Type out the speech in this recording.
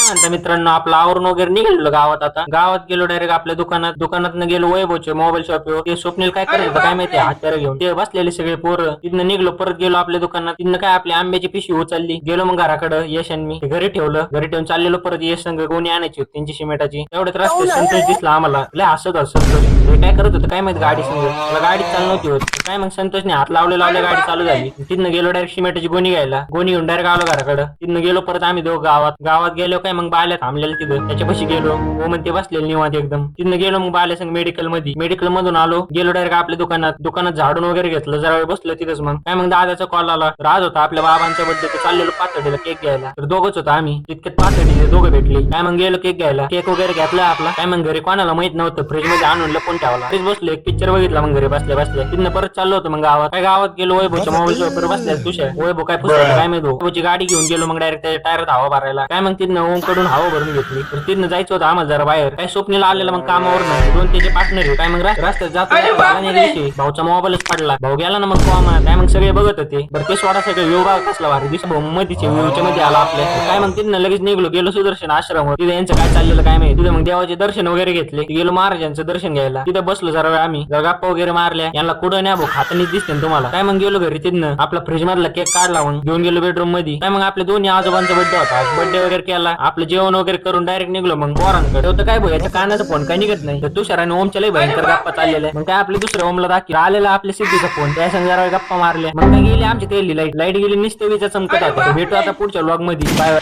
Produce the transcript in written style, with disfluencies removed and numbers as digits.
म्हणता मित्रांनो, आपलं आवरून वगैरे निघालो गावात. आता गावात गेलो डायरेक्ट आपल्या दुकानात गेलो वैभवचे मोबाईल शॉप. ते स्वप्नील काय करत होतं काय माहिती, हत्यार घेऊन ते बसलेले सगळे पोरं. तिथनं निघलो, परत गेलो आपल्या दुकानात. तिथनं काय आपली आंब्याची पिशवी उचलली, गेलो मग घराकडे. यश आणि मी घरी ठेवलं. घरी ठेवून चाललेलो परत यश संघ गोणी आणायची होती त्यांची सिमेंटाची. तेवढ्यात रस्त्यात संतोष दिसला आम्हाला. लय हसत संतोष. हे काय करत होतं काय माहिती गाडी संघ, मला गाडी चालू नव्हती होत. काय मग संतोषने हात लावले गाडी चालू झाली. तिथनं गेलो डायरेक्ट सिमेंटाची गोणी घ्यायला. गोणी घेऊन डायरेक्ट आलो घराकडे. तिथनं गेलो परत आम्ही दोघं गावात गेलो. काय मग बाल्या थांबलेलं तिथं त्याच्यापाशी गेलो. हो म्हणते बसलेले निवांत एकदम. तिथनं गेलो मग बाल्या संग मेडिकल मधून आलो. गेलो डायरेक्ट आपल्या दुकानात झाडून वगैरे घेतलं. जरा वेळ बसलो तिथंच. मग काय मग दादाचा कॉल आला. राज होता आपल्या बाबांचा बर्थडे, तर चाललेलो पातळीला केक घ्यायला. तर दोघंच होतो आम्ही. तितक्यात पातळीचे दोघं भेटले. काय मग गेलो केक घ्यायला. केक वगैरे घेतला आपला. काय मग घरी कोणाला माहित नव्हतं, फ्रीज मध्ये आणून लपून ठेवला. फ्रीज बसलो, एक पिक्चर बघितला मग घरी बसल्या. तिथनं परत चाललो होतो मग गावात गेलो. वैभवच्या मोबाईल शॉपवर बसल्या तुषार. वैभव काय पुस्तक काय माहिती. वैभवची गाडी घेऊन गेलो मग डायरेक्ट त्याच्या टायरात हवा भरायला. काय मग तिथनं ओम कडून हवा भरून घेतली. तर तिथनं जायचं होतं आम्हाला जरा बाहेर. काय स्वप्नीला आलेला मग कामावर नाही. दोन त्याचे पार्टनर काय मग रस्त्यात जातो भाऊचा मोबाईलच पडला. भाऊ गेला ना मग काय मग सगळे बघत होते. बरं ते सोडा सगळं व्यू बघ कसला भारी दिसत. भाऊ मधीचे व्ह्यूच्या मध्ये आला आपल्या. काय मग तिथनं लगेच गेलो सुदर्शन आश्रम. तिथे यांचं काय चाललेलं काय माहिती. तिथे मग देवाचे दर्शन वगैरे घेतले. गेलो महाराजांचं दर्शन घ्यायला. तिथं बसलो जरा वेळ आम्ही. जरा गप्पा वगैरे मारल्या. यांना कुठं नाही भाऊ खातानीच दिसते तुम्हाला. काय मग गेलो घरी. तिथनं आपला फ्रीज मधला केक काढला मग घेऊन गेलो बेडरूम मध्ये. काय मग आपल्या दोन्ही आजोबांचा बर्थडे होता. बर्थडे वगैरे केला. आपलं जेवण वगैरे करून डायरेक्ट निघलो मग पोरांकडे. होतं काय भाऊ याच्या कानाचा फोन काय निघत नाही. तर तुषार आणि ओमच्या लय भयंकर गप्पा चाललेल्या. मग काय आपले दुसऱ्या ओमला दाखल आलेला आपल्या सिद्धीचा फोन. त्या संग जरा गप्पा मारल्या. मग काय गेली आमची तेली लाईट गेली निस्तेवीचा चमकत होता. भेटू आता पुढच्या व्लॉग मध्ये. बाय.